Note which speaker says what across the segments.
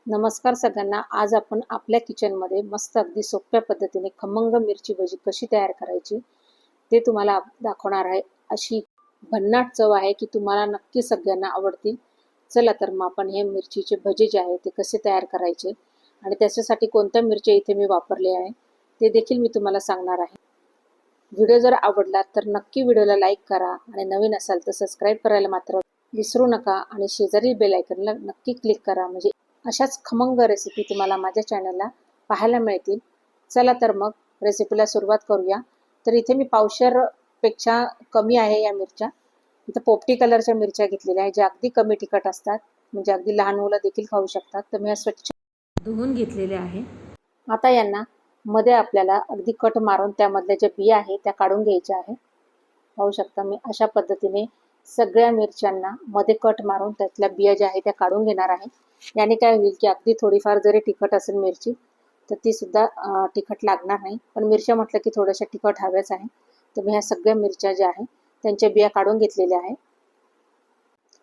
Speaker 1: नमस्कार सगळ्यांना. आज आपण आपल्या किचनमध्ये मस्त अगदी सोप्या पद्धतीने खमंग मिरची भजी कशी तयार करायची ते तुम्हाला दाखवणार आहे. अशी भन्नाट चव आहे की तुम्हाला नक्की सगळ्यांना आवडतील. चला तर मग आपण हे मिरचीचे भजी जे आहे ते कसे तयार करायचे आणि त्याच्यासाठी कोणत्या मिरच्या इथे मी वापरले आहे ते देखील मी तुम्हाला सांगणार आहे. व्हिडिओ जर आवडला तर नक्की व्हिडिओला लाईक करा आणि नवीन असाल तर सबस्क्राईब करायला मात्र विसरू नका आणि शेजारी बेल आयकॉनला नक्की क्लिक करा, म्हणजे अशाच खमंग रेसिपी तुम्हाला माझ्या चॅनलला पाहायला मिळतील. चला तर मग रेसिपीला सुरुवात करूया. तर इथे मी पावशेरपेक्षा कमी आहे या मिरच्या. इथं पोपटी कलरच्या मिरच्या घेतलेल्या आहे, ज्या अगदी कमी तिखट असतात, म्हणजे अगदी लहान मुलं देखील खाऊ शकतात. तर मी स्वच्छ धुवून घेतलेले आहे. आता यांना मध्ये आपल्याला अगदी कट मारून त्यामधल्या ज्या बिया आहेत त्या काढून घ्यायच्या आहे. पाहू शकता मी अशा पद्धतीने सगळ्या मिरच्यांना मध्ये कट मारून त्यातल्या बिया ज्या आहेत त्या काढून घेणार आहे. याने काय होईल की अगदी थोडीफार जरी तिखट असेल मिरची तर ती सुद्धा तिखट लागणार नाही. पण मिरच्या म्हटलं की थोड्याशा तिखट हव्याच आहे. तर मी ह्या सगळ्या मिरच्या ज्या आहेत त्यांच्या बिया काढून घेतलेल्या आहे.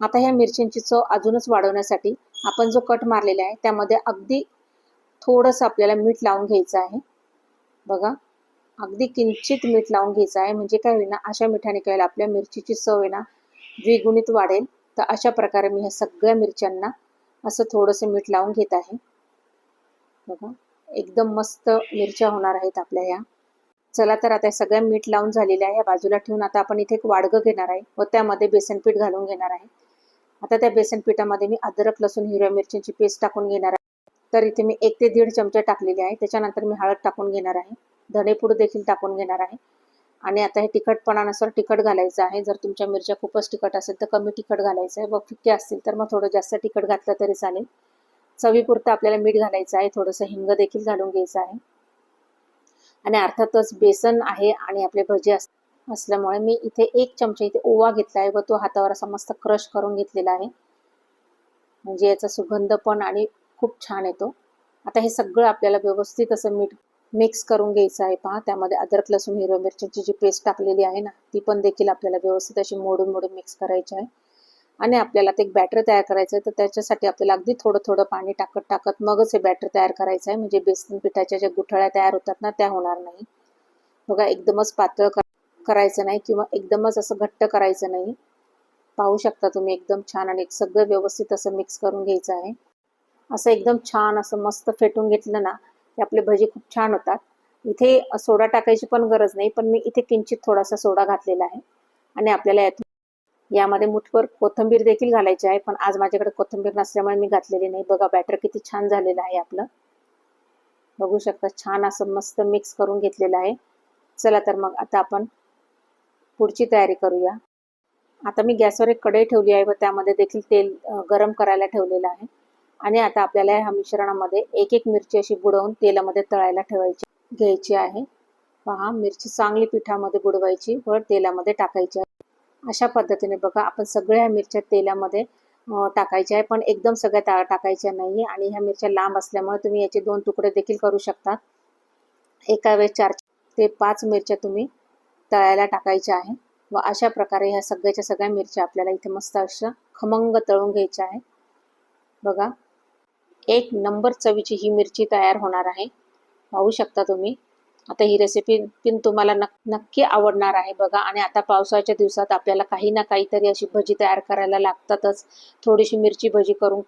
Speaker 1: आता ह्या मिरच्यांची चव अजूनच वाढवण्यासाठी आपण जो कट मारलेला आहे त्यामध्ये अगदी थोडंसं आपल्याला मीठ लावून घ्यायचं आहे. बघा, अगदी किंचित मीठ लावून घ्यायचं आहे, म्हणजे काय होईल ना, अशा मिठाने काय आपल्या मिरचीची चव आहे ना द्विगुणित वाढेल. तर अशा प्रकारे मी ह्या सगळ्या मिरच्यांना असं थोडंसं मीठ लावून घेत आहे. बघा, एकदम मस्त मिरच्या होणार आहेत आपल्या ह्या. चला तर आता सगळ्या मीठ लावून झालेल्या आहे, या बाजूला ठेवून आता आपण इथे एक वाडगं घेणार आहे व त्यामध्ये बेसन पीठ घालून घेणार आहे. आता त्या बेसन पिठामध्ये मी अद्रक लसूण हिरव्या मिरच्यांची पेस्ट टाकून घेणार आहे. तर इथे मी 1 ते 1.5 चमचे टाकलेले आहे. त्याच्यानंतर मी हळद टाकून घेणार आहे, धनेपूड देखील टाकून घेणार आहे. आणि आता हे तिखटपणानुसार तिखट घालायचं आहे. जर तुमच्या मिरच्या खूपच तिखट असेल तर कमी तिखट घालायचं आहे, व फिक्के असतील तर मग थोडं जास्त तिखट घातलं तरी चालेल. चवीपुरतं आपल्याला मीठ घालायचं आहे, थोडंसं हिंग देखील घालून घ्यायचं आहे. आणि अर्थातच बेसन आहे आणि आपले भजी असल्यामुळे मी इथे 1 चमचा इथे ओवा घेतला आहे व तो हातावर असा मस्त क्रश करून घेतलेला आहे, म्हणजे याचा सुगंध पण आणि खूप छान येतो. आता हे सगळं आपल्याला व्यवस्थित असं मीठ मिक्स करून घ्यायचं आहे. पहा, त्यामध्ये अद्रक लसूण हिरव्या मिरच्याची जी पेस्ट टाकलेली आहे ना ती पण देखील आपल्याला व्यवस्थित अशी मोडून मोडून मिक्स करायची आहे. आणि आपल्याला ते एक बॅटर तयार करायचं आहे. तर त्याच्यासाठी आपल्याला अगदी थोडं थोडं पाणी टाकत टाकत मगच हे बॅटर तयार करायचं आहे, म्हणजे बेसन पिठाच्या ज्या गुठळ्या तयार होतात ना त्या होणार नाही. बघा, एकदमच पातळ करायचं नाही किंवा एकदमच असं घट्ट करायचं नाही. पाहू शकता तुम्ही, एकदम छान आणि सगळं व्यवस्थित असं मिक्स करून घ्यायचं आहे. असं एकदम छान असं मस्त फेटून घेतलं ना की आपले भजी खूप छान होतात. इथे सोडा टाकायची पण गरज नाही, पण मी इथे किंचित थोडासा सोडा घातलेला आहे. आणि आपल्याला यामध्ये मुठभर कोथिंबीर देखील घालायची आहे, पण आज माझ्याकडे कोथिंबीर नसल्यामुळे मी घातलेली नाही. बघा, बॅटर किती छान झालेलं आहे आपलं. बघू शकता, छान असं मस्त मिक्स करून घेतलेलं आहे. चला तर मग आता आपण पुढची तयारी करूया. आता मी गॅसवर एक कढई ठेवली आहे व त्यामध्ये देखील तेल गरम करायला ठेवलेलं आहे. आणि आता आपल्याला ह्या मिश्रणामध्ये एक एक मिरची अशी बुडवून तेलामध्ये तळायला घ्यायची आहे. पहा, मिरची चांगली पिठामध्ये बुडवायची व तेलामध्ये टाकायची आहे. अशा पद्धतीने बघा, आपण सगळ्या मिरच्या तेलामध्ये टाकायच्या आहे, पण एकदम सगळ्या टाकायच्या नाही. आणि ह्या मिरच्या लांब असल्यामुळे तुम्ही याचे 2 तुकडे देखील करू शकता. एका वेळेस 4 ते 5 मिरच्या तुम्ही तळायला टाकायच्या आहे. व अशा प्रकारे ह्या सगळ्याच्या सगळ्या मिरच्या आपल्याला इथे मस्त अशा खमंग तळून घ्यायच्या आहे. बघा, एक नंबर चवीची ही मिरची तयार होणार आहे. पाहू शकता तुम्ही. आता ही रेसिपी पण तुम्हाला नक्की आवडणार आहे. बघा, आणि आता पावसाळ्याच्या दिवसात आपल्याला काही ना काहीतरी अशी भजी तयार करायला लागतातच. थोडीशी मिरची भजी करून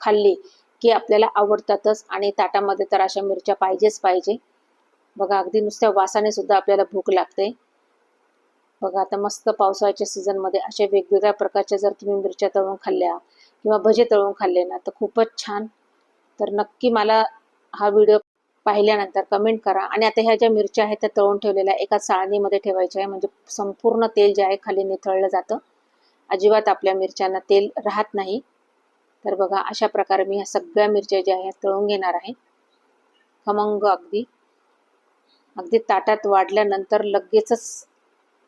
Speaker 1: खाल्ली की आपल्याला आवडतातच, आणि ताटामध्ये तर अशा मिरच्या पाहिजेच पाहिजे. बघा, अगदी नुसत्या वासाने सुद्धा आपल्याला भूक लागते. बघा, आता मस्त पावसाळ्याच्या सीझनमध्ये अशा वेगवेगळ्या प्रकारच्या जर तुम्ही मिरच्या तळून खाल्ल्या किंवा भजे तळून खाल्ले ना तर खूपच छान. तर नक्की मला हा व्हिडिओ पाहिल्यानंतर कमेंट करा. आणि आता ह्या ज्या मिरच्या आहेत त्या तळून ठेवलेल्या एका चाळणीमध्ये ठेवायच्या आहे, म्हणजे संपूर्ण तेल जे आहे खाली निथळलं जातं. अजिबात आपल्या मिरच्यांना तेल राहत नाही. तर बघा, अशा प्रकारे मी ह्या सगळ्या मिरच्या ज्या आहेत तळून घेणार आहे. खमंग अगदी अगदी ताटात वाढल्यानंतर लगेचच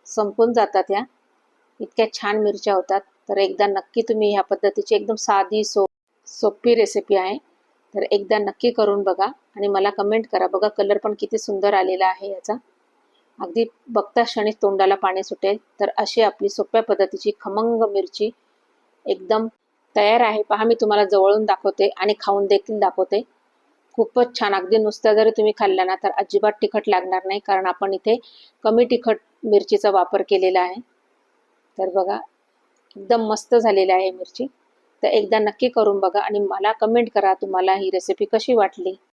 Speaker 1: संपून जातात. ह्या इतक्या छान मिरच्या होतात. तर एकदा नक्की तुम्ही ह्या पद्धतीची एकदम साधी सोपी रेसिपी आहे, तर एकदा नक्की करून बघा आणि मला कमेंट करा. बघा, कलर पण किती सुंदर आलेला आहे याचा. अगदी बघता क्षणीच तोंडाला पाणी सुटेल. तर अशी आपली सोप्या पद्धतीची खमंग मिरची एकदम तयार आहे. पहा, मी तुम्हाला जवळून दाखवते आणि खाऊन देखील दाखवते. खूपच छान. अगदी नुसत्या जरी तुम्ही खाल्ल्या ना तर अजिबात तिखट लागणार नाही, कारण आपण इथे कमी तिखट मिरचीचा वापर केलेला आहे. तर बघा, एकदम मस्त झालेली आहे मिरची. तर एकदा नक्की करून बघा आणि मला कमेंट करा तुम्हाला ही रेसिपी कशी वाटली.